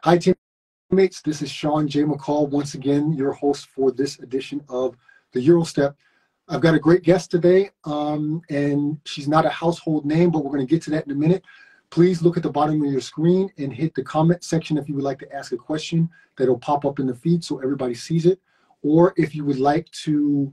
Hi, teammates. This is Sean J. McCall, once again, your host for this edition of the Eurostep. I've got a great guest today, and she's not a household name, but we're going to get to that in a minute. Please look at the bottom of your screen and hit the comment section if you would like to ask a question. That'll pop up in the feed so everybody sees it. Or if you would like to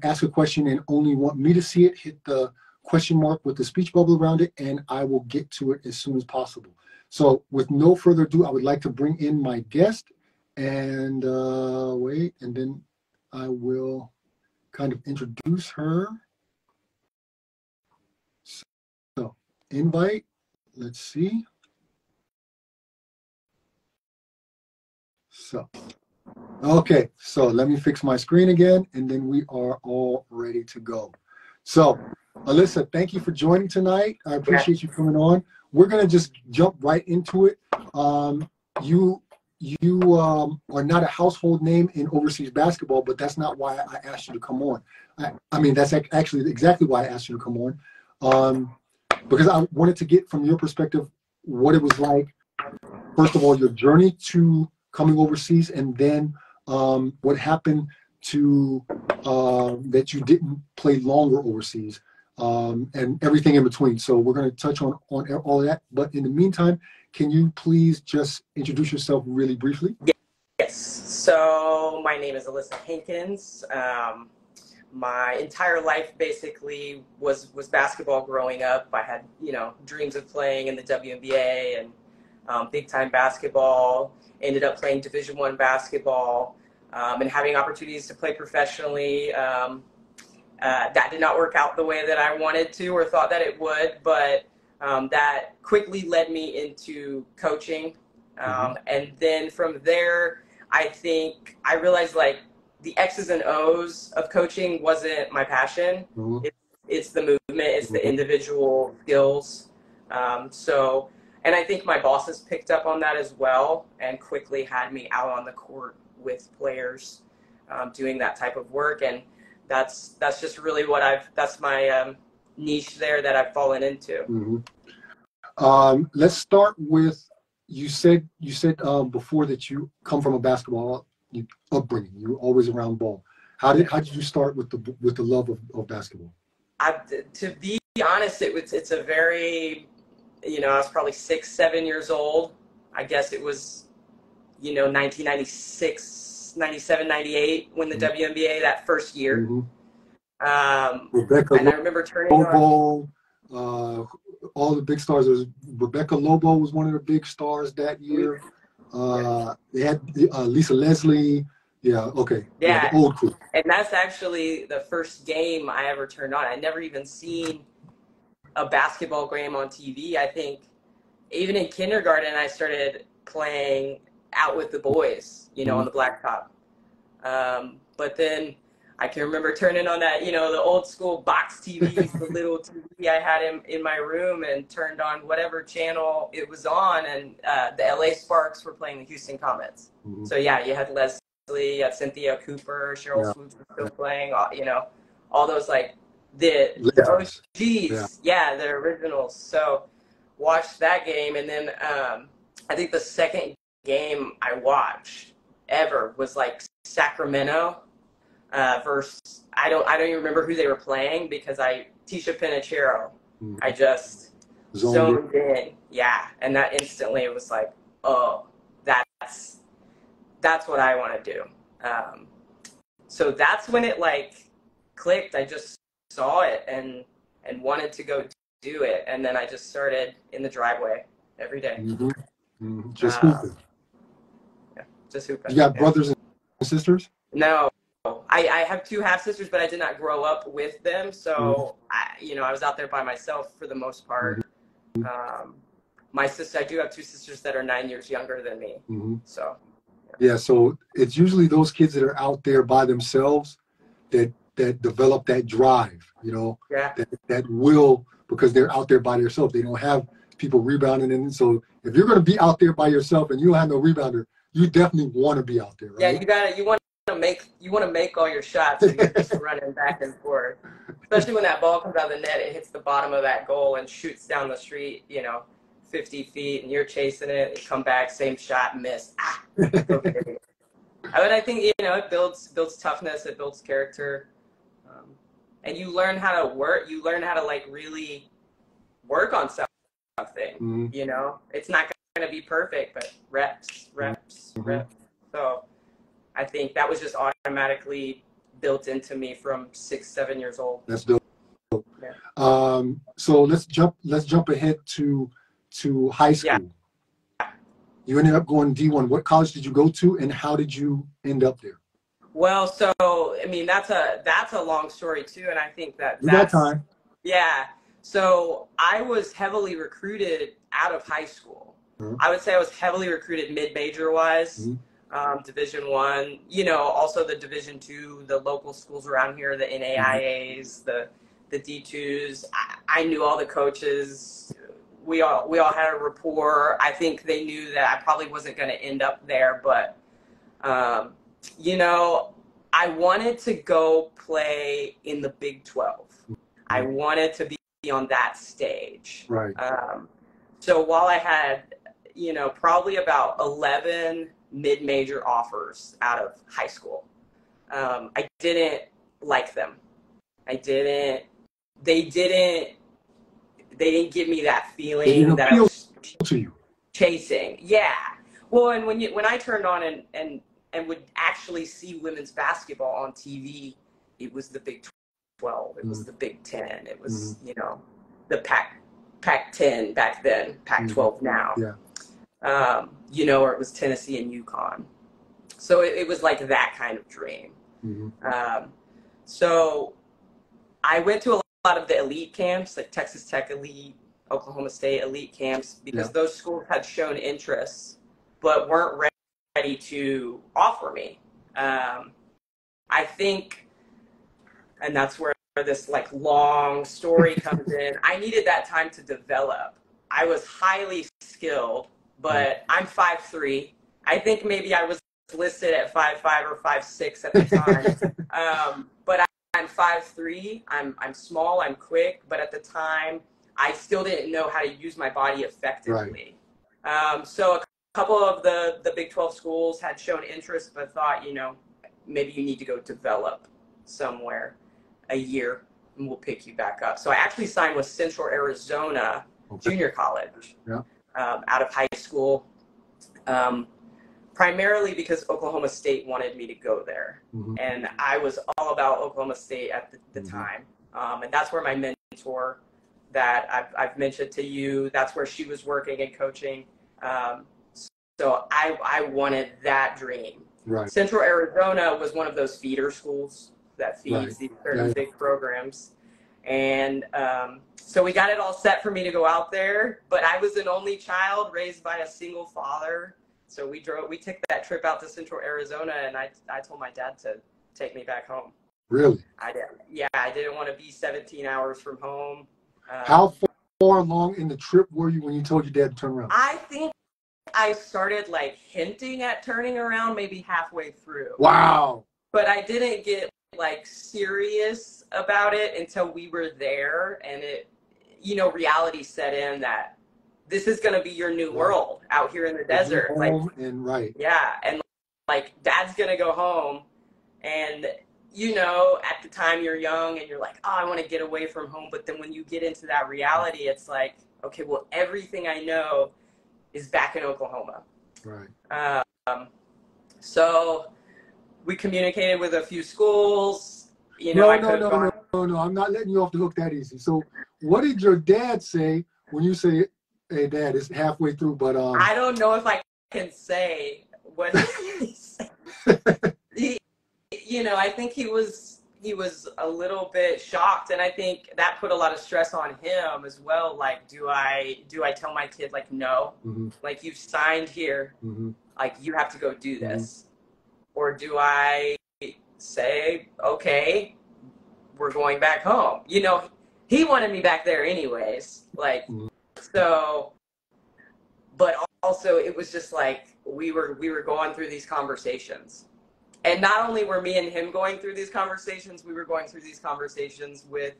ask a question and only want me to see it, hit the question mark with the speech bubble around it, and I will get to it as soon as possible. So with no further ado, I would like to bring in my guest and wait, and then I will kind of introduce her. So invite, let's see. So, okay, so let me fix my screen again, and then we are all ready to go. So, Alyssa, thank you for joining tonight. I appreciate you coming on. We're going to just jump right into it. You are not a household name in overseas basketball, but that's not why I asked you to come on. I mean, that's actually exactly why I asked you to come on, because I wanted to get from your perspective what it was like, first of all, your journey to coming overseas, and then what happened to that you didn't play longer overseas. And everything in between. So we're going to touch on all of that. But in the meantime, can you please just introduce yourself really briefly? Yes. So my name is Alyssa Hankins. My entire life basically was basketball growing up. I had, dreams of playing in the WNBA and big time basketball. Ended up playing Division I basketball and having opportunities to play professionally. That did not work out the way that I wanted to or thought that it would, but that quickly led me into coaching. And then from there, I think I realized like the X's and O's of coaching wasn't my passion. It's the movement, it's the individual skills. And I think my bosses picked up on that as well and quickly had me out on the court with players doing that type of work. And that's just really what that's my niche there that I've fallen into. Let's start with, you said before that you come from a basketball upbringing. You were always around ball. How did you start with the love of basketball? To be honest, it's a very, I was probably 6, 7 years old. I guess it was, 1996. 97, 98 when the WNBA that first year. Rebecca and I remember turning Lobo, all the big stars. Rebecca Lobo was one of the big stars that year. They had Lisa Leslie. Yeah, okay. Yeah, the old crew. And that's actually the first game I ever turned on. I'd never even seen a basketball game on TV. I think even in kindergarten, I started playing out with the boys, on the blacktop. But then I can remember turning on that, the old school box TVs, the little TV I had in my room, and turned on whatever channel it was on, and the LA Sparks were playing the Houston Comets. So yeah, you had Leslie, you had Cynthia Cooper, Cheryl Swoops was still playing, all those like the OGs, the originals. So watched that game, and then I think the second game I watched ever was like Sacramento versus I don't even remember who they were playing because Tisha Pinachero. I just zoned in, and that instantly it was like, oh, that's what I want to do. So that's when it like clicked. I just saw it and wanted to go do it, and then I just started in the driveway every day. Just hooping. Just hooping. You got brothers and sisters? No. I have 2 half-sisters, but I did not grow up with them. So, I was out there by myself for the most part. My sister, I do have 2 sisters that are 9 years younger than me. So, so it's usually those kids that are out there by themselves that develop that drive, that will, because they're out there by themselves. They don't have people rebounding in. So if you're going to be out there by yourself and you don't have no rebounder, you definitely want to be out there, right? Yeah, you want to make all your shots, and you're just running back and forth. Especially when that ball comes out of the net, it hits the bottom of that goal and shoots down the street, 50 feet and you're chasing it, you come back, same shot, miss. Ah, okay. But I think, you know, it builds toughness, it builds character. And you learn how to work, you learn how to like really work on something, you know? It's not going to be perfect, but reps. So I think that was just automatically built into me from 6, 7 years old. That's dope. Yeah. So let's jump ahead to high school. Yeah. You ended up going D1. What college did you go to, and how did you end up there? Well, so I mean that's a long story too, and I think that's that time. Yeah. So I was heavily recruited out of high school. I would say I was heavily recruited mid-major wise, Division I. You know, also the Division II, the local schools around here, the NAIAs, the D2s. I knew all the coaches. We all had a rapport. I think they knew that I probably wasn't going to end up there, but you know, I wanted to go play in the Big 12. I wanted to be on that stage. Right. So while I had, you know, probably about 11 mid-major offers out of high school, I didn't like them. They didn't give me that feeling that I was to you. chasing. Yeah. Well, and when I turned on and would actually see women's basketball on TV, it was the Big 12. It was the Big 10. It was, you know, the Pac-10 back then, Pac-12 now. Yeah. You know, or it was Tennessee and UConn. So it was like that kind of dream. So I went to a lot of the elite camps, like Texas Tech elite, Oklahoma State elite camps, because those schools had shown interest, but weren't ready to offer me. I think, and that's where this like long story comes in. I needed that time to develop. I was highly skilled, but I'm 5'3". I think maybe I was listed at 5'5" or 5'6" at the time. But I'm 5'3". I'm small, I'm quick, but at the time I still didn't know how to use my body effectively. So a couple of the Big 12 schools had shown interest, but thought, you know, maybe you need to go develop somewhere a year and we'll pick you back up. So I actually signed with Central Arizona Junior College out of high school, primarily because Oklahoma State wanted me to go there. And I was all about Oklahoma State at the time. And that's where my mentor that I've mentioned to you, that's where she was working and coaching. So I wanted that dream. Central Arizona was one of those feeder schools that feeds these certain big programs. And so we got it all set for me to go out there, but I was an only child raised by a single father. So we took that trip out to Central Arizona, and I told my dad to take me back home. Really? I didn't want to be 17 hours from home. How far along in the trip were you when you told your dad to turn around? I think I started like hinting at turning around maybe halfway through. Wow. But I didn't get like serious about it until we were there, and it, you know, reality set in that this is going to be your new world out here in the desert. Home like, and yeah. And like dad's going to go home, and you know, at the time you're young and you're like, oh, I want to get away from home. But then when you get into that reality, it's like, okay, well, everything I know is back in Oklahoma. So we communicated with a few schools. You know, no, I'm not letting you off the hook that easy. So what did your dad say when you say, hey, Dad, it's halfway through, but I don't know if I can say what he said. You know, I think he was a little bit shocked, and I think that put a lot of stress on him as well. Like, do I tell my kid, like, no, like, you've signed here, like, you have to go do this, or do I say, okay, we're going back home? You know, he wanted me back there anyways, like, so, but also it was just like we were going through these conversations. And not only were me and him going through these conversations, we were going through these conversations with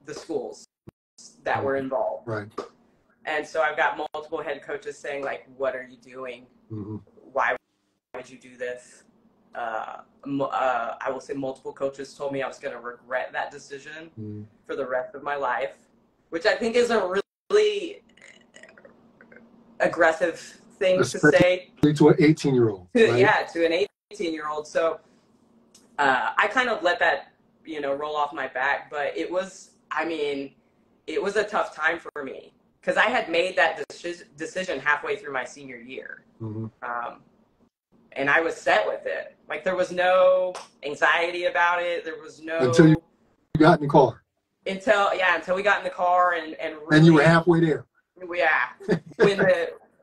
the schools that were involved. And so I've got multiple head coaches saying, like, what are you doing? Mm-hmm. Why would you do this? I will say multiple coaches told me I was going to regret that decision for the rest of my life, which I think is a really aggressive thing to say. To an 18-year-old. Right? Yeah, to an 18-year-old. So I kind of let that, roll off my back. But it was a tough time for me because I had made that decision halfway through my senior year. Mm-hmm. And I was set with it. Like, there was no anxiety about it. There was no... Until you got in the car. Until we got in the car and really... And you were halfway there. Yeah.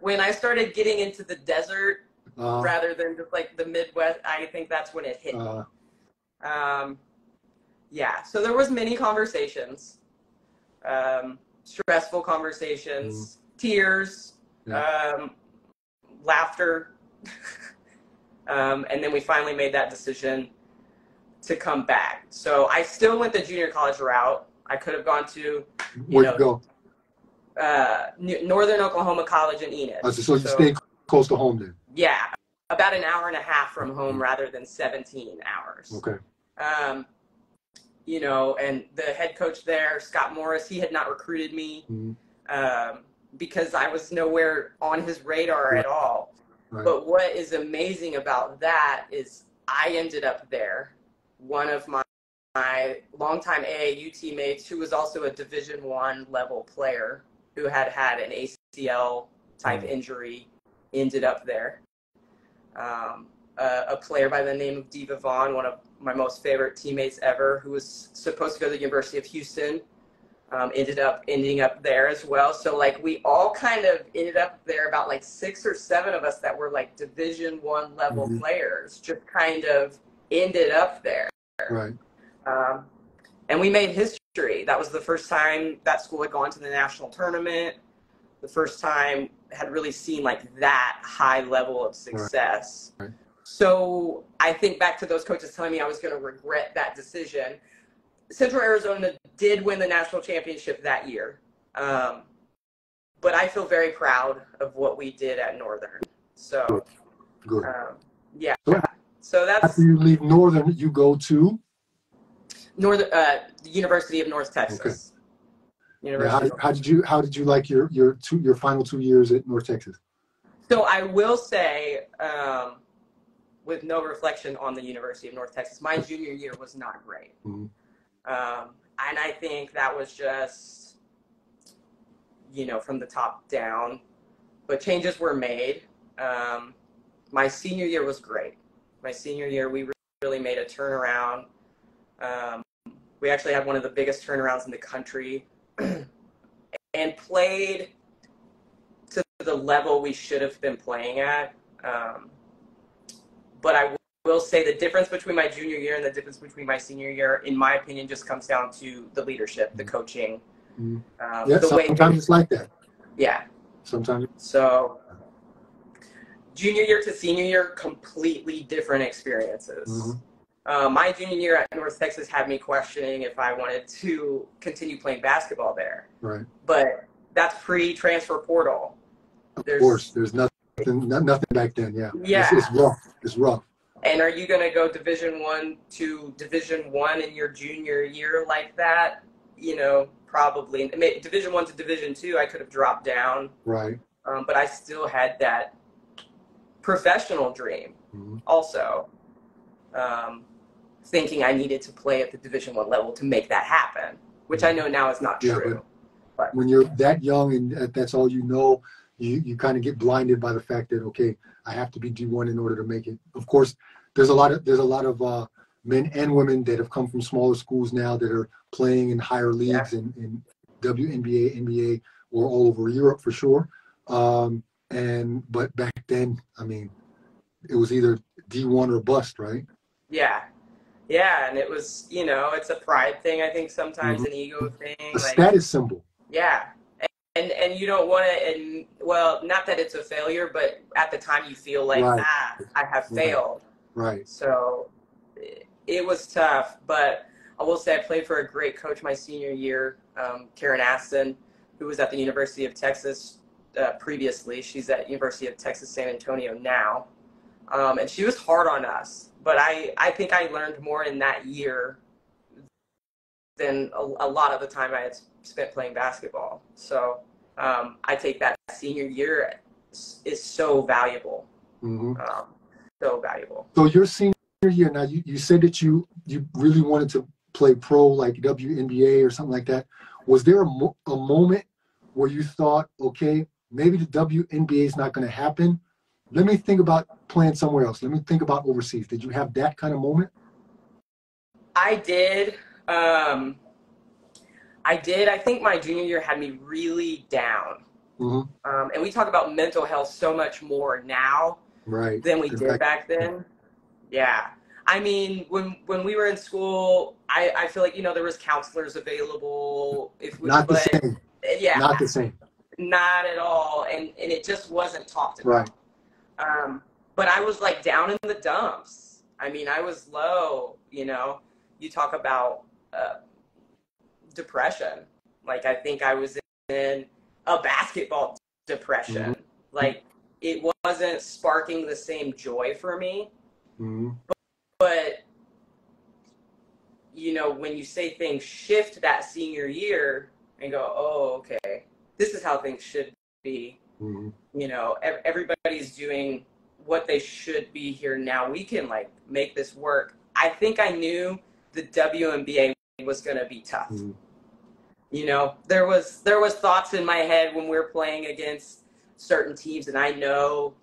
When I started getting into the desert rather than just, like, the Midwest, I think that's when it hit me. Yeah. So there was many conversations. Stressful conversations. Tears. Yeah. Laughter. And then we finally made that decision to come back. So I still went the junior college route. I could have gone to, Where'd you go? Northern Oklahoma College in Enid. So you stayed close to home then? Yeah, about an hour and a half from home rather than 17 hours. Okay. And the head coach there, Scott Morris, he had not recruited me because I was nowhere on his radar at all. Right. But what is amazing about that is I ended up there. One of my longtime AAU teammates, who was also a Division I level player, who had an ACL type injury, ended up there. A player by the name of Diva Vaughn, one of my most favorite teammates ever, who was supposed to go to the University of Houston, ending up there as well. So, like, we all kind of ended up there, about like 6 or 7 of us that were like Division I level players, just kind of ended up there. Right. And we made history. That was the first time that school had gone to the national tournament. The first time had really seen like that high level of success. Right. So I think back to those coaches telling me I was going to regret that decision. Central Arizona did win the national championship that year. But I feel very proud of what we did at Northern. So, good. Yeah. So that's... After you leave Northern, you go to? The University of North Texas. Okay. How did you like your final 2 years at North Texas? So I will say, with no reflection on the University of North Texas, my junior year was not great. Mm-hmm. And I think that was just, from the top down. But changes were made. My senior year was great. My senior year, we really made a turnaround. We actually had one of the biggest turnarounds in the country and played to the level we should have been playing at. But I will say the difference between my junior year and the difference between my senior year, in my opinion, just comes down to the leadership, the coaching. Sometimes it's like that. Yeah. Sometimes. So junior year to senior year, completely different experiences. Mm-hmm. My junior year at North Texas had me questioning if I wanted to continue playing basketball there. Right. But that's pre-transfer portal. Of course, there's nothing back then. Yeah. Yeah. It's rough. And are you going to go Division I to Division I in your junior year like that? Probably. Division I to Division II, I could have dropped down. Right. But I still had that professional dream also. Thinking I needed to play at the Division I level to make that happen, which I know now is not true. But when you're that young and that's all you know, you kind of get blinded by the fact that, okay, I have to be D1 in order to make it. Of course, there's a lot of men and women that have come from smaller schools now that are playing in higher leagues in WNBA, NBA, or all over Europe for sure. But back then, it was either D1 or bust, right? Yeah. Yeah, and it was, it's a pride thing, I think, sometimes, an ego thing. A status symbol. Yeah. And you don't want to, and well, not that it's a failure, but at the time you feel like, I have failed. Right. So it was tough, but I will say I played for a great coach my senior year, Karen Aston, who was at the University of Texas previously. She's at University of Texas San Antonio now. And she was hard on us. But I think I learned more in that year than a lot of the time I had spent playing basketball. So I take that senior year is so valuable. So valuable. So your senior year, now you said that you really wanted to play pro, like WNBA or something like that. Was there a moment where you thought, okay, maybe the WNBA is not going to happen? Let me think about playing somewhere else. Let me think about overseas. Did you have that kind of moment? I did. I think my junior year had me really down. And we talk about mental health so much more now than we did back then. Yeah. I mean, when we were in school, I feel like, there was counselors available. Not the same. Yeah. Not the same. Not at all. And it just wasn't talked about. But I was like down in the dumps. I mean, I was low, You talk about depression. Like, I think I was in a basketball depression. Like, it wasn't sparking the same joy for me. But when you say things shift that senior year and go, oh, okay, this is how things should be. Everybody's doing what they should be here now. We can make this work. I think I knew the WNBA was going to be tough. There was thoughts in my head when we were playing against certain teams, and I know,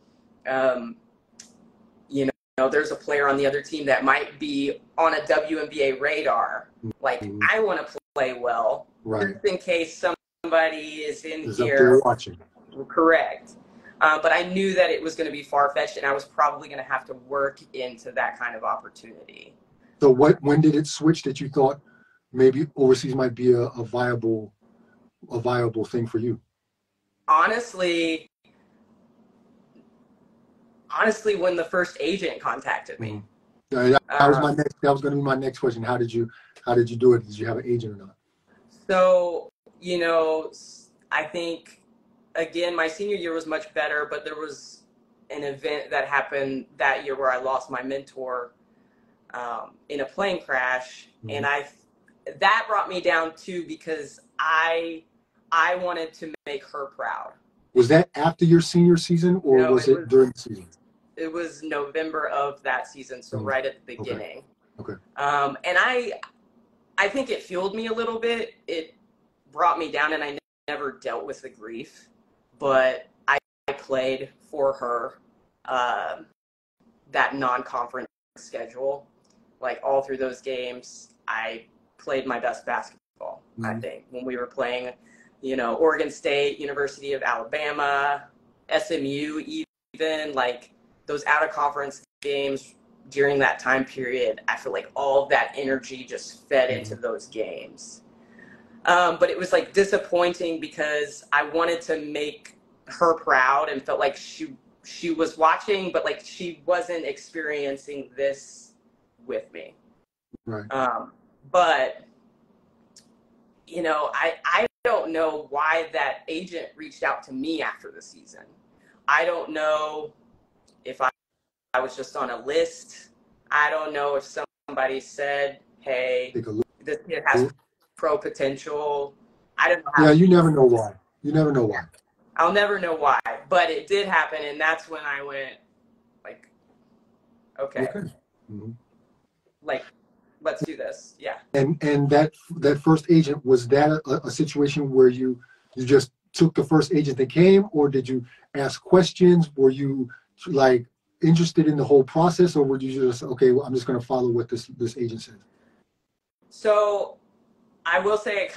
there's a player on the other team that might be on a WNBA radar. I want to play well, just in case somebody is here watching. Correct. But I knew that it was going to be far-fetched, and I was probably going to have to work into that kind of opportunity. So when did it switch that you thought maybe overseas might be a viable thing for you? Honestly, when the first agent contacted me. That was going to be my next question. How did you do it? Did you have an agent or not? So, I think, again, my senior year was much better, but there was an event that happened that year where I lost my mentor in a plane crash. And that brought me down too, because I wanted to make her proud. Was that after your senior season, or was it during the season? It was November of that season, so right at the beginning. Okay. And I think it fueled me a little bit. It brought me down, and I never dealt with the grief, but I played for her that non-conference schedule. All through those games, I played my best basketball, I think, when we were playing, Oregon State, University of Alabama, SMU, even those out-of-conference games during that time period. I feel like all of that energy just fed into those games. But it was disappointing because I wanted to make her proud and felt like she was watching, but she wasn't experiencing this with me. Right. But I don't know why that agent reached out to me after the season. I don't know if I was just on a list. I don't know if somebody said, hey, this kid has pro potential. I don't know how. Yeah, you never know why. I'll never know why. But it did happen, and that's when I went, okay. Let's do this. Yeah. And that first agent, was that a situation where you just took the first agent that came, or did you ask questions? Were you interested in the whole process, or were you just, okay, well, I'm just going to follow what this agent said? So I will say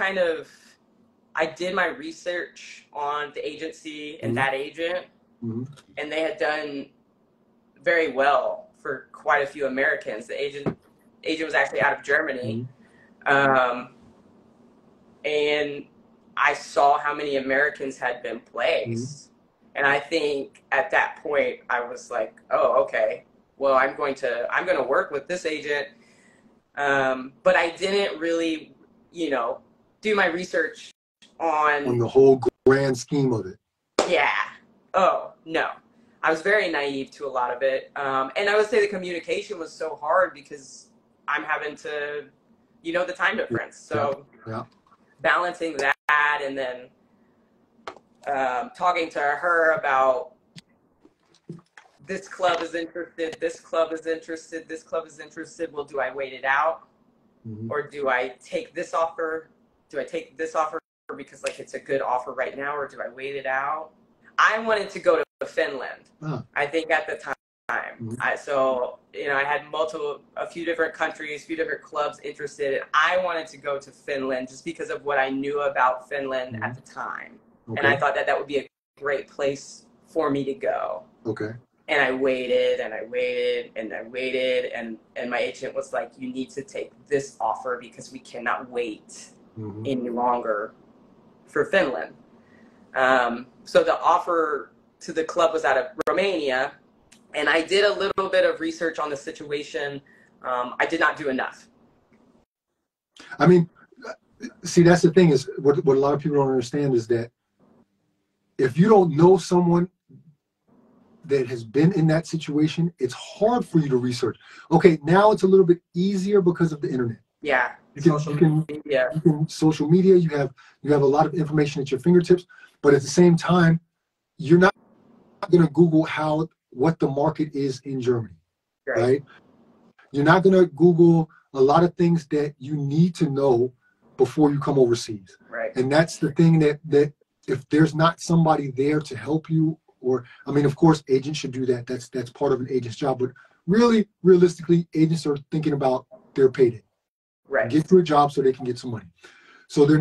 I did my research on the agency and that agent, and they had done very well for quite a few Americans. The agent was actually out of Germany. And I saw how many Americans had been placed. And I think at that point I was like, oh, okay, well, I'm going to work with this agent. But I didn't really, do my research on the whole grand scheme of it. Yeah. Oh, no. I was very naive to a lot of it. And I would say the communication was so hard because I'm having to, the time difference. So balancing that and then talking to her about this club is interested, this club is interested, this club is interested. Well, do I wait it out? Or do I take this offer? Do I take this offer because like it's a good offer right now, or do I wait it out? I wanted to go to Finland. I think at the time. I had a few different countries, a few different clubs interested. And I wanted to go to Finland just because of what I knew about Finland at the time. Okay. And I thought that would be a great place for me to go. Okay. And I waited and I waited and I waited. And my agent was like, you need to take this offer because we cannot wait any longer for Finland. So the offer to the club was out of Romania, and I did a little bit of research on the situation. I did not do enough. I mean, see, that's the thing is what a lot of people don't understand is that if you don't know someone that has been in that situation, it's hard for you to research. Okay, now it's a little bit easier because of the internet. Yeah. Social media, you have a lot of information at your fingertips, but at the same time, you're not going to Google what the market is in Germany, right? You're not going to Google a lot of things that you need to know before you come overseas. Right. And that's the thing that if there's not somebody there to help you, or I mean, of course, agents should do that. That's part of an agent's job, but really, realistically, agents are thinking about their payday. Right. Get to a job so they can get some money. So there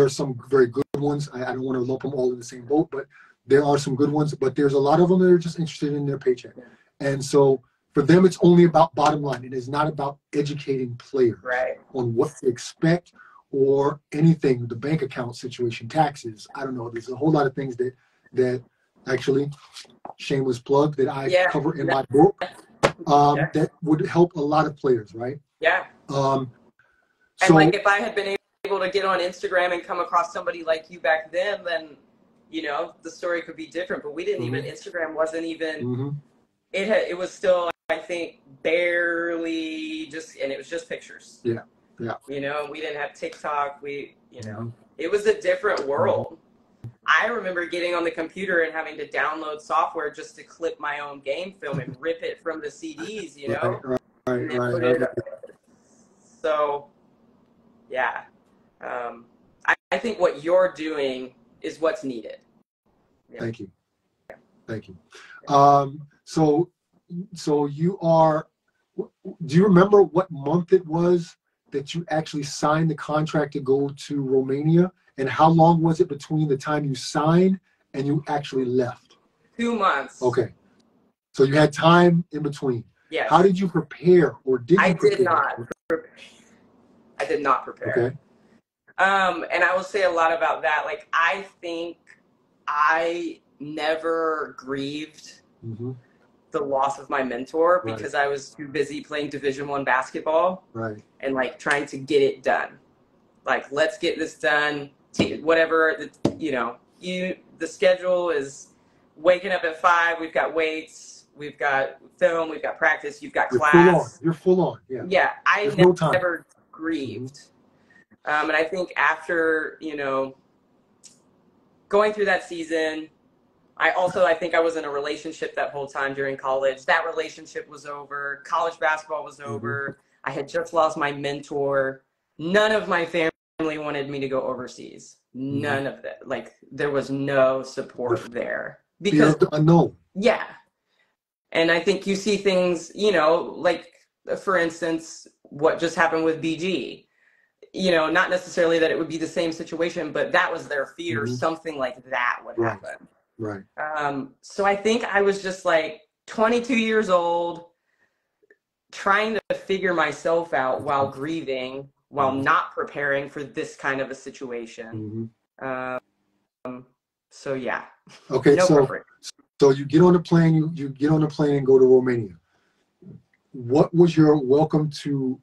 are some very good ones. I don't want to lump them all in the same boat, but there are some good ones. But there's a lot of them that are just interested in their paycheck. Yeah. And so for them, it's only about bottom line. It is not about educating players on what to expect or anything, the bank account situation, taxes. I don't know. There's a whole lot of things that actually, shameless plug, that I cover in my book that would help a lot of players, right? Yeah. So, and like if I had been able to get on Instagram and come across somebody like you back then the story could be different. But we didn't even, Instagram wasn't even, it was still, I think, barely and it was just pictures. Yeah. Yeah. We didn't have TikTok. It was a different world. I remember getting on the computer and having to download software just to clip my own game film and rip it from the CDs, Right. So, yeah. I think what you're doing is what's needed. Yeah. Thank you. Thank you. So you are, do you remember what month it was that you actually signed the contract to go to Romania? And how long was it between the time you signed and you actually left? 2 months. Okay. So you had time in between. Yes. How did you prepare, or did you prepare? I did not prepare. Okay. And I will say a lot about that. Like, I think I never grieved the loss of my mentor because I was too busy playing Division I basketball. Right. And like trying to get it done. Like, let's get this done. Whatever, the schedule is waking up at 5. We've got weights. We've got film. We've got practice. You've got class. You're full on. Yeah. Yeah. I never grieved. And I think after, going through that season, I think I was in a relationship that whole time during college. That relationship was over. College basketball was over. I had just lost my mentor. None of my family wanted me to go overseas. None of that. Like, there was no support there. Because unknown. Yeah. And I think you see things, like, for instance, what just happened with BG. Not necessarily that it would be the same situation, but that was their fear. Something like that would happen. Right. So I think I was just like 22 years old, trying to figure myself out while grieving, while not preparing for this kind of a situation. So yeah. Okay. So you get on the plane, you get on the plane and go to Romania. What was your welcome to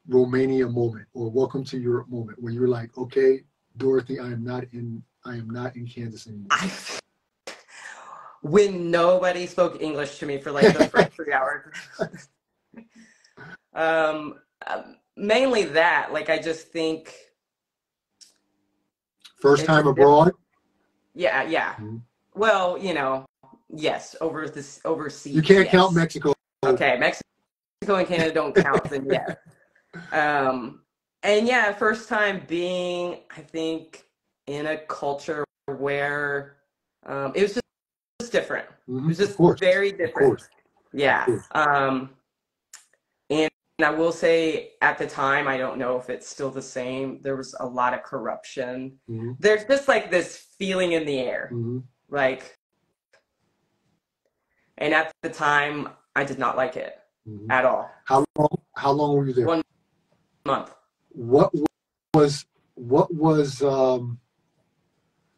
Romania moment, or welcome to Europe moment, where you were like, okay, Dorothy, I am not in Kansas anymore. When nobody spoke English to me for like the first 3 hours. Mainly that, like, I just think. First time abroad? Yeah. Mm-hmm. Well, you know, yes, overseas. You can't count Mexico. Okay, Mexico and Canada don't count then yet. And yeah, first time being, I think, in a culture where it was just different. Mm-hmm. It was just very different. Yeah. And I will say at the time, I don't know if it's still the same. There was a lot of corruption. Mm-hmm. There's just like this feeling in the air. Mm-hmm. Like, and at the time, I did not like it at all. How long were you there? 1 month. What was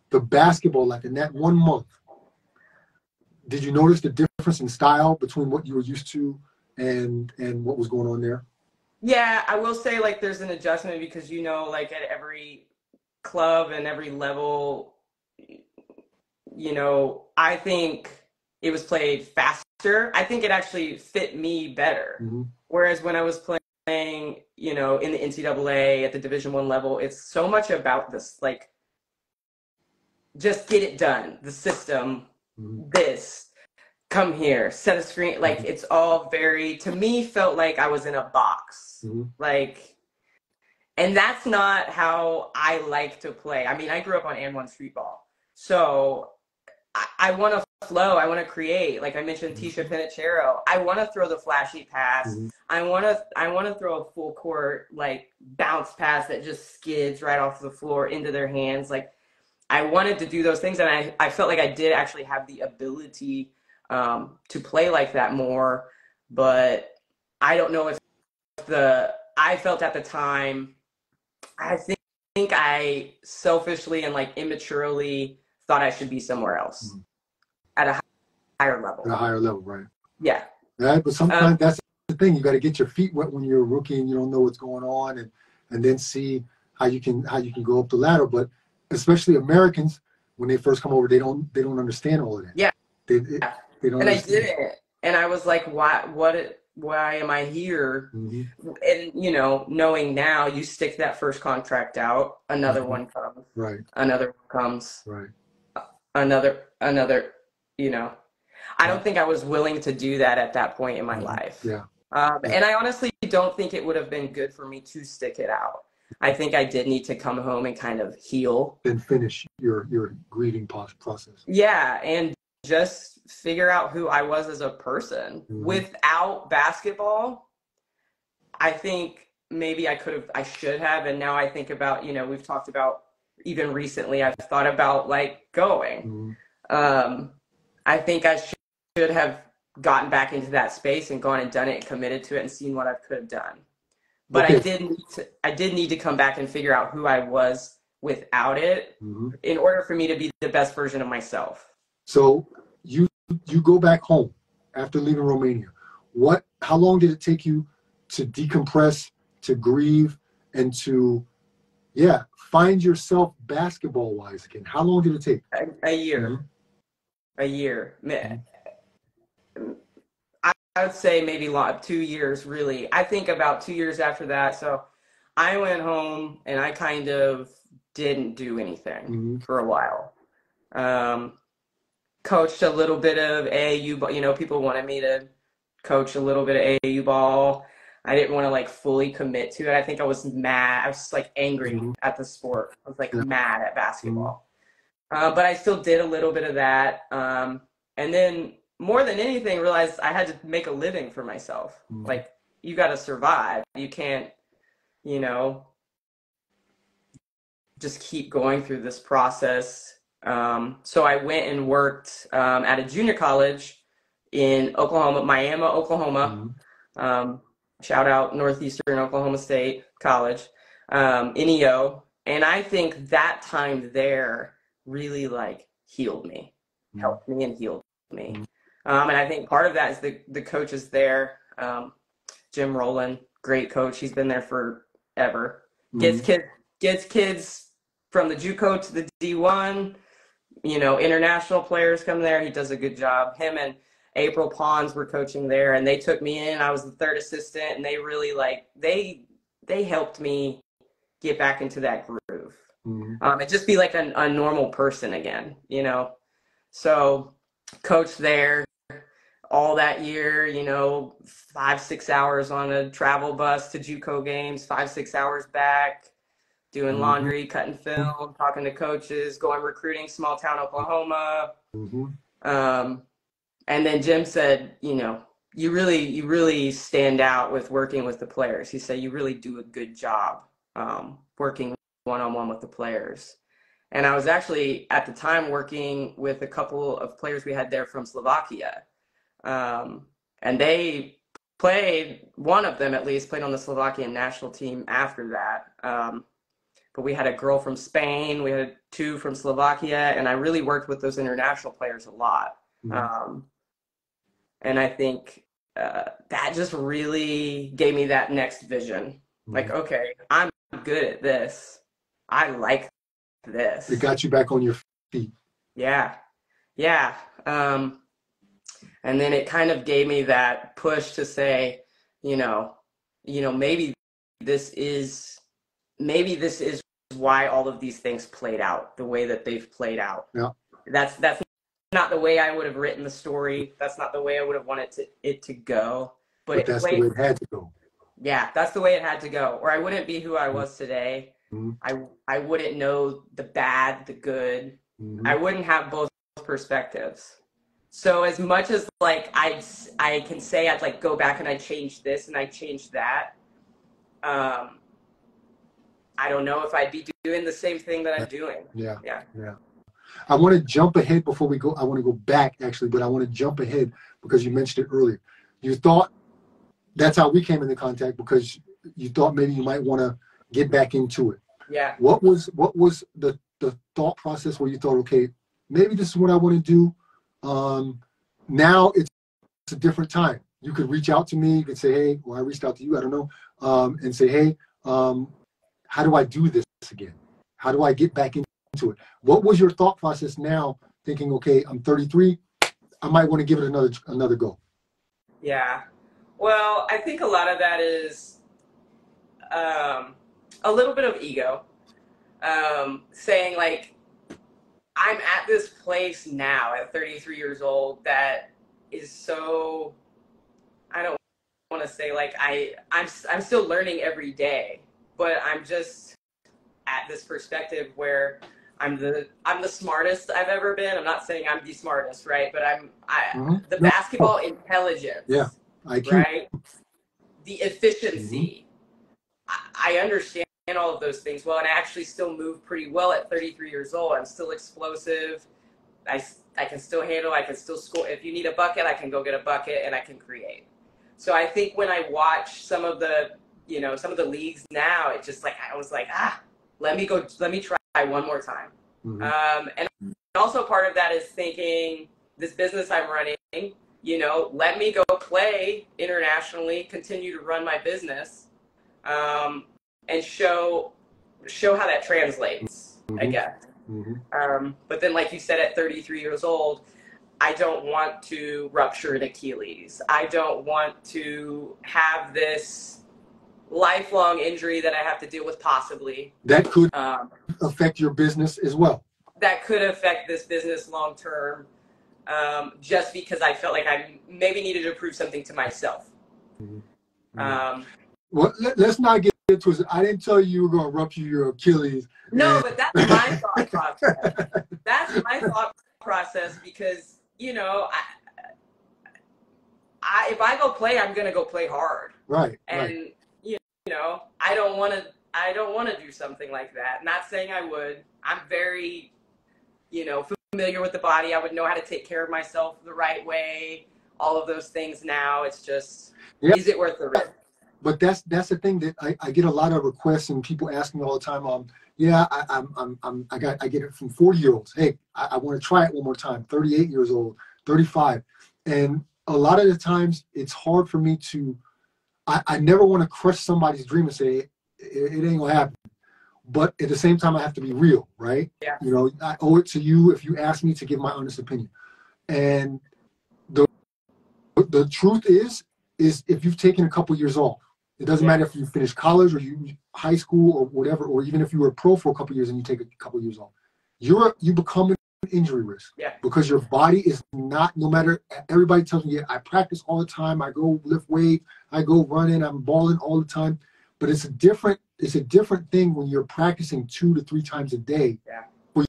the basketball like in that 1 month? Did you notice the difference in style between what you were used to and what was going on there? Yeah, I will say like there's an adjustment because, you know, like at every club and every level, you know, I think it was played faster. I think it actually fit me better. Mm-hmm. Whereas when I was playing, you know, in the NCAA at the Division I level, it's so much about this, like, just get it done. The system, this, come here, set a screen. Like, it's all very, to me, felt like I was in a box. Like, and that's not how I like to play. I mean, I grew up on and one street ball. So I want to flow. I want to create. Like I mentioned, Tisha Pinachero. I want to throw the flashy pass. I want to throw a full court, like, bounce pass that just skids right off the floor into their hands. Like, I wanted to do those things, and I felt like I did actually have the ability to play like that more. But I don't know if I felt at the time, I think I selfishly and like immaturely thought I should be somewhere else at a higher level. At a higher level, right? Yeah. Right, but sometimes that's the thing. You got to get your feet wet when you're a rookie and you don't know what's going on, and then see how you can go up the ladder. But especially Americans, when they first come over, they don't understand all of that. Yeah. They don't. And I didn't. And I was like, why am I here? And, you know, knowing now, you stick that first contract out, another one comes. Right. Another one comes. Right. Another, you know. I don't think I was willing to do that at that point in my life. Yeah. And I honestly don't think it would have been good for me to stick it out. I think I did need to come home and kind of heal. And finish your grieving process. Yeah, and just figure out who I was as a person. Without basketball, I think maybe I should have. And now I think about, you know, we've talked about even recently, I've thought about like going. I think I should have gotten back into that space and gone and done it and committed to it and seen what I could have done. But okay. I did need to come back and figure out who I was without it in order for me to be the best version of myself. So you go back home after leaving Romania. How long did it take you to decompress, to grieve, and to find yourself basketball wise again? How long did it take? A year. A year. I would say maybe 2 years, really. I think about 2 years after that. So I went home and I kind of didn't do anything for a while. Coached a little bit of AAU, you know, people wanted me to coach a little bit of AAU ball. I didn't want to like fully commit to it. I think I was mad. I was like angry at the sport. I was like mad at basketball. But I still did a little bit of that. And then more than anything, realized I had to make a living for myself. Like, you got to survive. You can't, you know, just keep going through this process. So I went and worked at a junior college in Oklahoma, Miami, Oklahoma. Shout out Northeastern Oklahoma State College, NEO. And I think that time there really like healed me, helped me and healed me. And I think part of that is the coaches there. Jim Rowland, great coach. He's been there forever. Gets kids from the JUCO to the D1, you know, international players come there. He does a good job. Him and April Pons were coaching there, and they took me in. I was the third assistant, and they really they helped me get back into that groove. And just be like a normal person again, you know. So coached there all that year, you know, 5-6 hours on a travel bus to JUCO games, 5-6 hours back, doing laundry, cutting film, talking to coaches, going recruiting small town Oklahoma. And then Jim said, you know, you really stand out with working with the players. He said, you really do a good job working one-on-one with the players. And I was actually at the time working with a couple of players we had there from Slovakia. And they played, one of them at least, played on the Slovakian national team after that. But we had a girl from Spain, we had 2 from Slovakia, and I really worked with those international players a lot. And I think that just really gave me that next vision. Like, okay, I'm good at this. I like this. It got you back on your feet. Yeah. And then it kind of gave me that push to say, you know, maybe this is why all of these things played out the way that they've played out. Yeah. That's not the way I would have written the story. That's not the way I would have wanted it to go. But that's the way it had to go. Yeah, that's the way it had to go. Or I wouldn't be who I was today. I wouldn't know the bad, the good. I wouldn't have both perspectives. So as much as like I can say I'd like go back and I changed this and I changed that, I don't know if I'd be doing the same thing that I'm doing. Yeah. I want to jump ahead before we go. I want to go back actually, but I want to jump ahead because you mentioned it earlier. You thought that's how we came into contact because you thought maybe you might want to get back into it. Yeah. What was the thought process where you thought, okay, maybe this is what I want to do? Now it's a different time. You could reach out to me. You could say, hey, or I reached out to you, I don't know, and say, hey, how do I do this again? How do I get back into it? What was your thought process now thinking, okay, I'm 33, I might want to give it another go? Yeah. Well, I think a lot of that is a little bit of ego. Saying like, I'm at this place now at 33 years old that is so, I don't want to say like I'm still learning every day, but I'm just at this perspective where I'm the smartest I've ever been. I'm not saying I'm the smartest, right? But the basketball intelligence, IQ. right? The efficiency. I understand all of those things well, and I actually still move pretty well at 33 years old. I'm still explosive. I can still handle, I can still score. If you need a bucket, I can go get a bucket and I can create. So I think when I watch some of the leagues now, it just like, I was like, let me try one more time. And also part of that is thinking this business I'm running, you know, let me go play internationally, continue to run my business, and show how that translates, I guess. But then, like you said, at 33 years old, I don't want to rupture an Achilles. I don't want to have this lifelong injury that I have to deal with possibly. That could affect your business as well. That could affect this business long term, just because I felt like I maybe needed to prove something to myself. Well, let's not get into it. I didn't tell you were going to rupture your Achilles. No, but that's my thought process. That's my thought process because, you know, if I go play, I'm going to go play hard. Right. And, you know, I don't want to do something like that. Not saying I would. I'm very, you know, familiar with the body. I would know how to take care of myself the right way. All of those things now. It's just, is it worth the risk? But that's the thing that I get a lot of requests and people ask me all the time. I get it from 40-year-olds. Hey, I want to try it one more time. 38 years old, 35, and a lot of the times it's hard for me to. I never want to crush somebody's dream and say it ain't gonna happen. but at the same time, I have to be real, right? Yeah. You know, I owe it to you if you ask me to give my honest opinion. And the truth is if you've taken a couple years off, it doesn't matter if you finish college or you high school or whatever, or even if you were a pro for a couple years and you take a couple years off, you become an injury risk. Yeah. Because your body is not, no matter, everybody tells me, yeah, I practice all the time, I go lift weight, I go running, I'm balling all the time. But it's a different thing when you're practicing 2 to 3 times a day for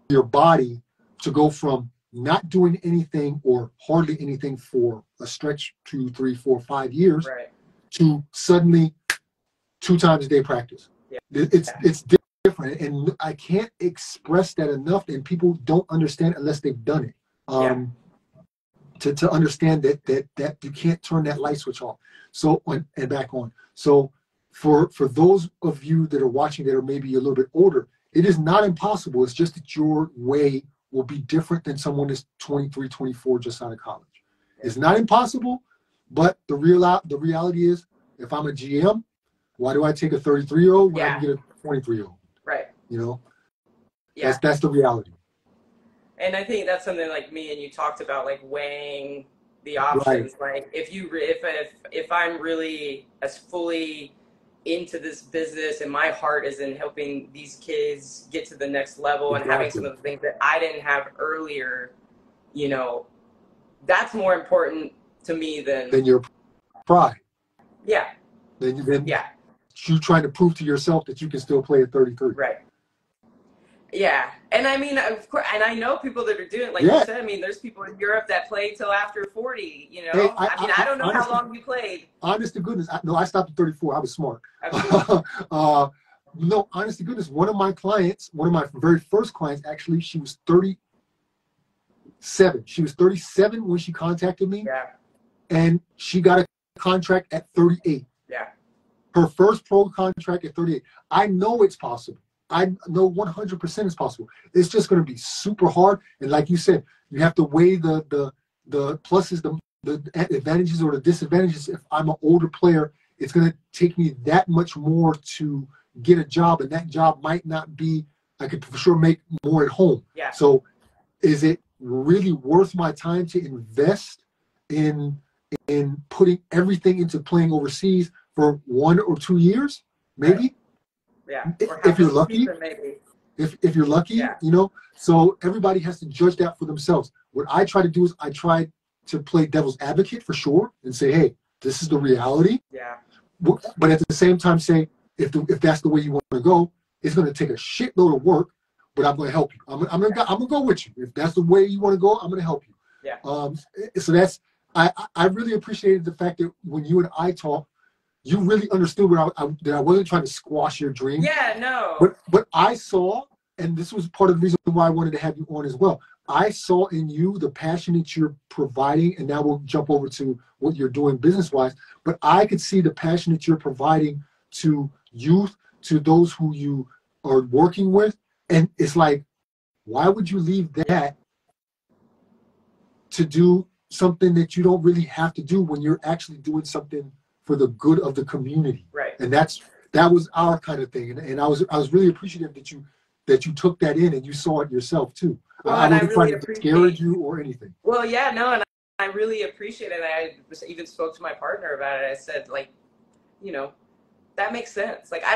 your body to go from not doing anything or hardly anything for a stretch 2, 3, 4, 5 years to suddenly 2 times a day practice. Yeah. It's different, and I can't express that enough, and people don't understand unless they've done it. To understand that you can't turn that light switch off and back on. So for those of you that are watching that are maybe a little bit older, it is not impossible. It's just that your way will be different than someone that's 23, 24, just out of college. Yeah. It's not impossible, but the reality is, if I'm a GM, why do I take a 33-year-old when I can get a 23-year-old? Right. You know? Yeah. That's the reality. And I think that's something like me and you talked about, like weighing the options. Right. Like if I'm really as fully into this business and my heart is in helping these kids get to the next level and having some of the things that I didn't have earlier, you know, that's more important to me than your pride. Yeah. Than you trying to prove to yourself that you can still play at 33. Right. Yeah. And I mean, of course, and I know people that are doing, like you said, I mean, there's people in Europe that play till after 40, you know. Hey, I don't know how long you played. Honest to goodness, I stopped at 34. I was smart. No, honest to goodness, one of my very first clients, actually, she was 37. She was 37 when she contacted me. Yeah. And she got a contract at 38. Yeah. Her first pro contract at 38. I know it's possible. I know 100% it's possible. It's just going to be super hard. And like you said, you have to weigh the pluses, the advantages or the disadvantages. If I'm an older player, it's going to take me that much more to get a job, and that job might not be, I could for sure make more at home. Yeah. So is it really worth my time to invest in putting everything into playing overseas for 1 or 2 years? Maybe. Right. Yeah. If you're lucky, if you're lucky, you know, so everybody has to judge that for themselves. What I try to do is I try to play devil's advocate for sure and say, hey, this is the reality. Yeah. But at the same time, say, if that's the way you want to go, it's going to take a shitload of work, but I'm going to help you. I'm going to go with you. If that's the way you want to go, I'm going to help you. Yeah. So that's, I really appreciated the fact that when you and I talked, you really understood that I wasn't trying to squash your dream. Yeah, no. But I saw, and this was part of the reason why I wanted to have you on as well. I saw in you the passion that you're providing, and now we'll jump over to what you're doing business-wise. But I could see the passion that you're providing to youth, to those who you are working with. And it's like, why would you leave that to do something that you don't really have to do when you're actually doing something for the good of the community? Right. And that was our kind of thing. And I was really appreciative that you took that in and you saw it yourself too. Well, I wasn't trying to discourage you or anything. Well, yeah, no, and I really appreciate it. I even spoke to my partner about it. I said, like, you know, that makes sense. Like, I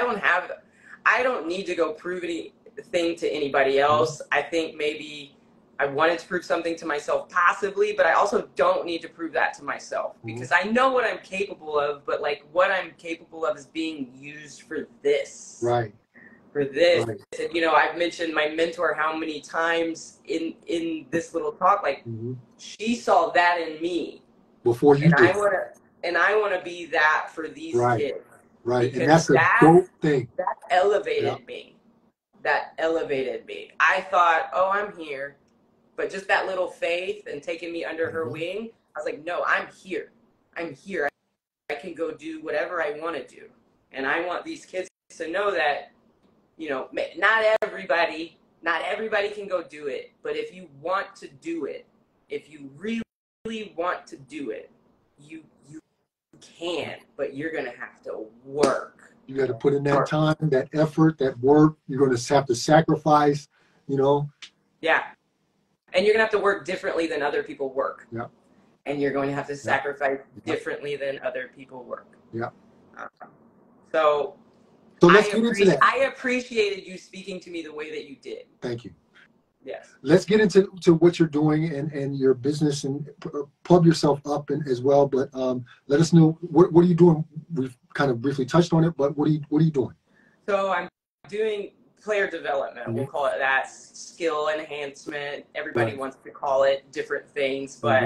don't need to go prove anything to anybody else. I think maybe I wanted to prove something to myself passively, but I also don't need to prove that to myself because I know what I'm capable of, but like what I'm capable of is being used for this. Right. For this. Right. And, you know, I've mentioned my mentor how many times in this little talk, like she saw that in me. Before you did. I want to be that for these kids. Right. And that's a dope thing. That elevated me. That elevated me. I thought, oh, I'm here. But just that little faith and taking me under her wing, I was like, no, I'm here. I'm here. I can go do whatever I want to do. And I want these kids to know that, you know, not everybody can go do it. But if you want to do it, if you really want to do it, you can. But you're going to have to work. You got to put in that Sure. time, that effort, that work. You're going to have to sacrifice, you know. Yeah. And you're going to have to work differently than other people work. Yeah. And you're going to have to sacrifice Yeah. differently than other people work. Yeah. So let's get into that. I appreciated you speaking to me the way that you did. Thank you. Yes. Let's get into what you're doing and your business, and plug yourself up as well. But let us know, what are you doing? We've kind of briefly touched on it, but what are you doing? So I'm doing player development. Mm-hmm. We'll call it that. Skill enhancement. Everybody wants to call it different things, but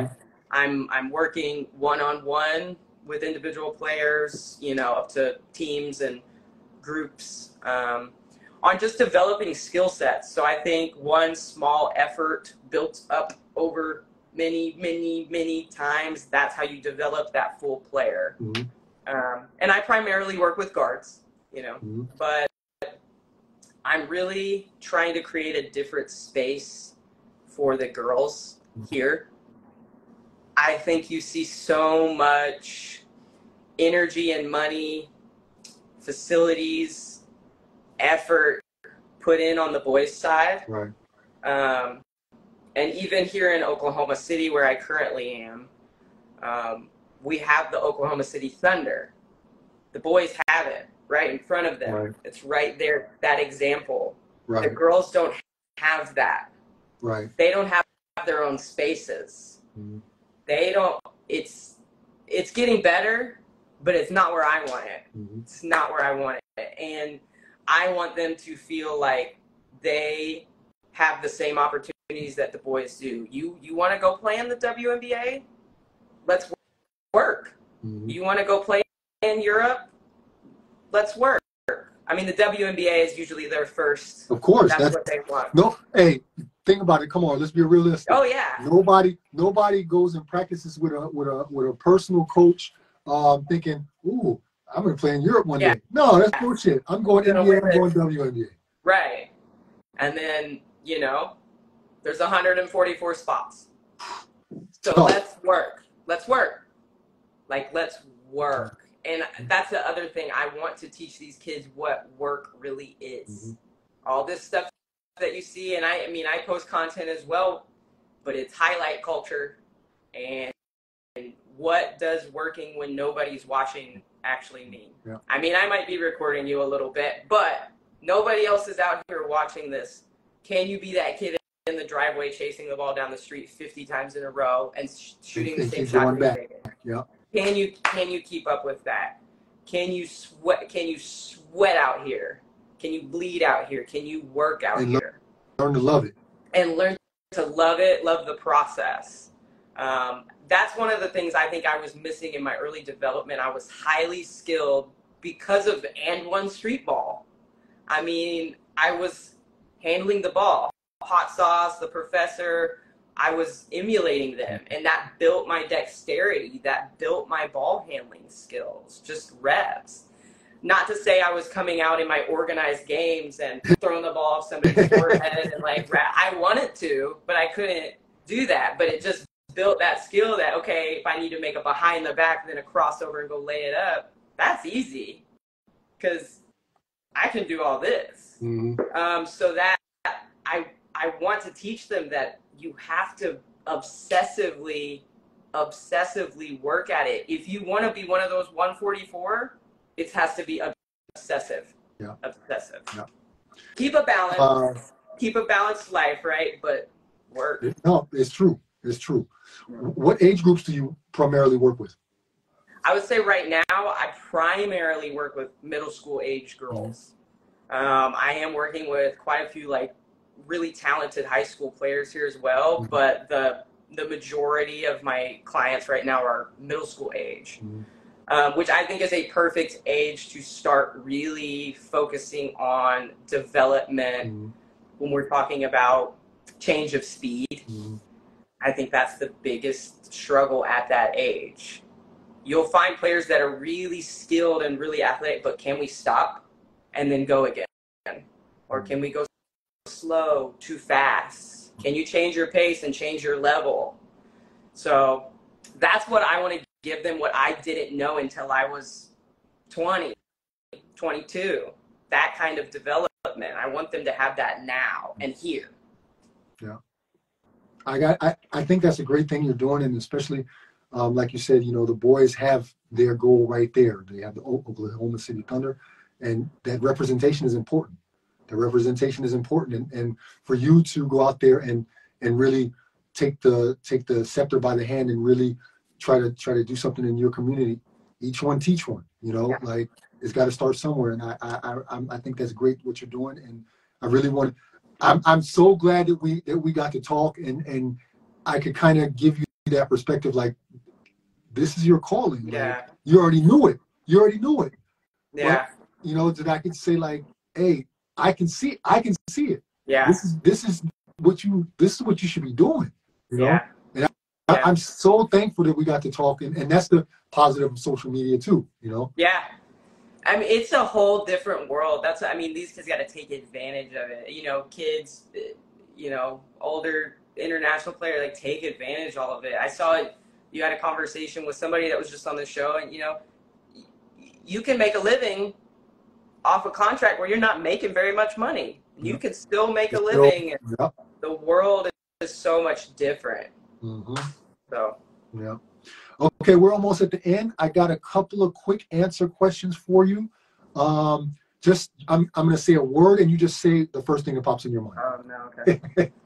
Mm-hmm. I'm working one-on-one with individual players, you know, up to teams and groups, on just developing skill sets. So I think one small effort built up over many times, that's how you develop that full player. Mm-hmm. And I primarily work with guards, you know, Mm-hmm. but I'm really trying to create a different space for the girls here. I think you see so much energy and money, facilities, effort put in on the boys' side. Right. And even here in Oklahoma City, where I currently am, we have the Oklahoma City Thunder. The boys have it right in front of them. Right. It's right there, that example. Right. The girls don't have that. Right. They don't have their own spaces. Mm-hmm. They don't, it's getting better, but it's not where I want it. Mm-hmm. It's not where I want it. And I want them to feel like they have the same opportunities that the boys do. You want to go play in the WNBA? Let's work. Mm-hmm. You want to go play in Europe? Let's work. I mean, the WNBA is usually their first. Of course. That's what they want. No, hey, think about it. Come on, let's be realistic. Oh yeah. Nobody goes and practices with a personal coach, thinking, "Ooh, I'm going to play in Europe one day." No, that's bullshit. I'm going NBA. I'm going WNBA. Right. And then, you know, there's 144 spots. So let's work. Let's work. Like, let's work. And that's the other thing. I want to teach these kids what work really is. Mm-hmm. All this stuff that you see, and I mean, I post content as well, but it's highlight culture. And what does working when nobody's watching actually mean? Yeah. I mean, I might be recording you a little bit, but nobody else is out here watching this. Can you be that kid in the driveway chasing the ball down the street 50 times in a row and shooting the same shot? Yeah. Can you keep up with that? Can you sweat out here? Can you bleed out here? Can you work out here? Learn to love it. And learn to love it, love the process. That's one of the things I think I was missing in my early development. I was highly skilled because of and one street ball. I mean, I was handling the ball, hot sauce, the professor. I was emulating them, and that built my dexterity, that built my ball handling skills, just reps. Not to say I was coming out in my organized games and throwing the ball off somebody's forehead and like, I wanted to, but I couldn't do that. But it just built that skill that, okay, if I need to make a behind the back, then a crossover and go lay it up, that's easy because I can do all this. Mm-hmm. So that I want to teach them that you have to obsessively work at it. If you want to be one of those 144, it has to be obsessive. Yeah. Obsessive. Yeah. Keep a balance. Keep a balanced life, right? But work. No, it's true. It's true. What age groups do you primarily work with? I would say right now, I primarily work with middle school age girls. I am working with quite a few like really talented high school players here as well, but the majority of my clients right now are middle school age, which I think is a perfect age to start really focusing on development when we're talking about change of speed. I think that's the biggest struggle at that age. You'll find players that are really skilled and really athletic, but can we stop and then go again? Or can we go slow, too fast? Can you change your pace and change your level? So that's what I want to give them, what I didn't know until I was 20. 22. That kind of development. I want them to have that now and here. Yeah. I think that's a great thing you're doing, and especially, like you said, the boys have their goal right there. They have the Oklahoma City Thunder, and that representation is important. The representation is important, and for you to go out there and really take the scepter by the hand and really try to do something in your community. Each one teach one. Yeah. Like it's got to start somewhere, and I think that's great what you're doing, and I really want. I'm so glad that we got to talk, and I could kind of give you that perspective, like this is your calling. Yeah. Like, you already knew it. Yeah. But, that I could say like, hey, I can see it. Yeah. This is what you should be doing. Yeah. And I'm so thankful that we got to talk, and that's the positive of social media too. Yeah. I mean, it's a whole different world. These kids got to take advantage of it. Kids, older international player, like take advantage of all of it. I saw you had a conversation with somebody that was just on the show, and you can make a living off a contract where you're not making very much money. You can still make a living. And the world is so much different. Mm-hmm. So. Yeah. Okay, we're almost at the end. I got a couple of quick answer questions for you. I'm going to say a word, and you just say the first thing that pops in your mind. Oh, no, okay.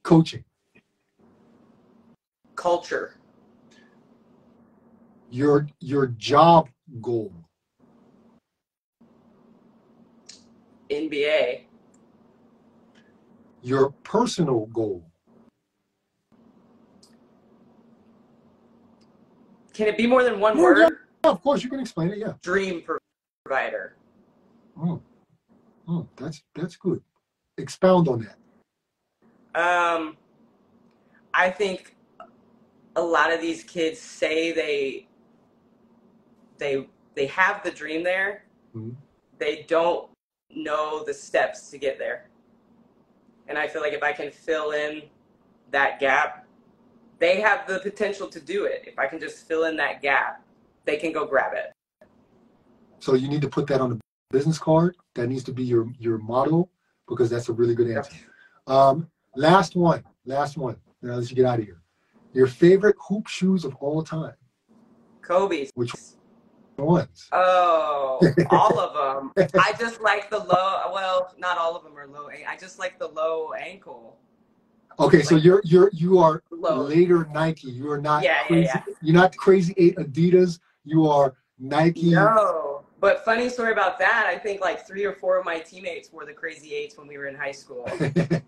Coaching. Culture. Your job goal. NBA. Your personal goal. Can it be more than one word? Yeah, of course, you can explain it. Yeah. Dream provider. That's good. Expound on that. I think a lot of these kids say they have the dream there. Mm-hmm. They don't know the steps to get there. And I feel like if I can fill in that gap, they have the potential to do it. If I can just fill in that gap, they can go grab it. So you need to put that on the business card. That needs to be your motto, because that's a really good answer. Last one. Now let's get out of here. Your favorite hoop shoes of all time? Kobe's. Which ones? Oh, all of them. I just like the low. Well, not all of them are low. I just like the low ankle. Okay, so you are low. Later Nike. You are not crazy. Yeah. You're not Crazy 8 Adidas. You are Nike. No, but funny story about that. I think like 3 or 4 of my teammates were the Crazy 8s when we were in high school. The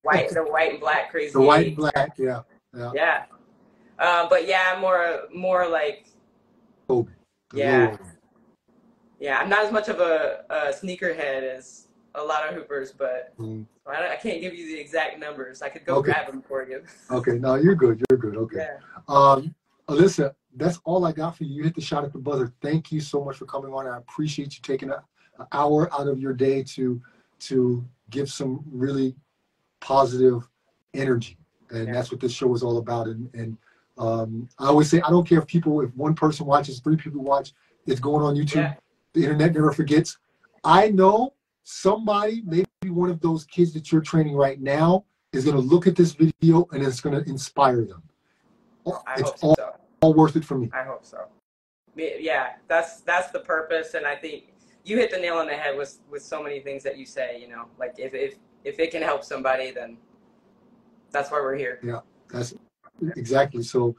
white and black Crazy 8s. The white and black, yeah. But yeah, more like Kobe. Yeah. Yeah, I'm not as much of a sneakerhead as a lot of hoopers, but I can't give you the exact numbers. I could go grab them for you. Okay, no, you're good. Okay. Yeah. Alyssa, that's all I got for you. You hit the shot at the buzzer. Thank you so much for coming on. I appreciate you taking an hour out of your day to give some really positive energy. And that's what this show is all about. And I always say, I don't care if one person watches, 3 people watch, it's going on YouTube. Yeah. The internet never forgets. I know somebody, maybe one of those kids that you're training right now, is going to look at this video and it's going to inspire them. It's all worth it for me. I hope so. Yeah, that's the purpose. And I think you hit the nail on the head with so many things that you say, like if it can help somebody, then that's why we're here. Yeah, that's exactly. So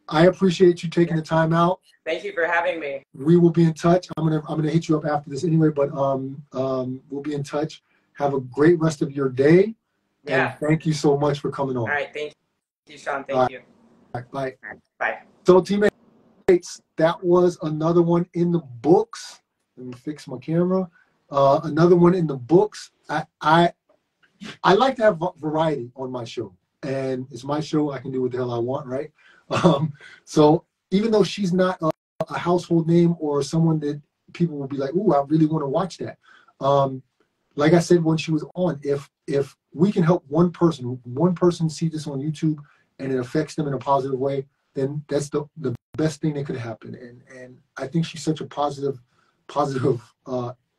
I appreciate you taking the time out. Thank you for having me. We will be in touch. I'm gonna hit you up after this anyway, but we'll be in touch. Have a great rest of your day. Yeah. And thank you so much for coming on. All right. Thank you, Sean. Thank you. Bye. Bye. So teammates, that was another one in the books. Let me fix my camera. Another one in the books. I like to have variety on my show, and it's my show. I can do what the hell I want, right? So even though she's not a household name or someone that people will be like, "Ooh, I really want to watch that." Like I said when she was on, if we can help one person see this on YouTube and it affects them in a positive way, then that's the best thing that could happen. And I think she's such a positive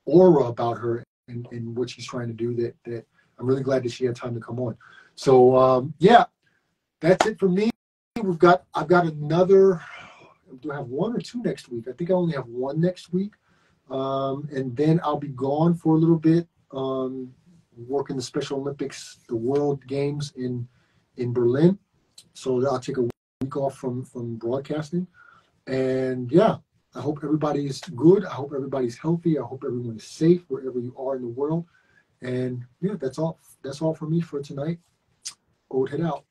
aura about her and what she's trying to do that I'm really glad that she had time to come on. So yeah, that's it for me. I've got another. Do I have one or two next week? I think I only have one next week. And then I'll be gone for a little bit, working the Special Olympics, the World Games in Berlin. So I'll take a week off from broadcasting. And yeah, I hope everybody's good. I hope everybody's healthy. I hope everyone is safe wherever you are in the world. And yeah, that's all. That's all for me for tonight. Old head out.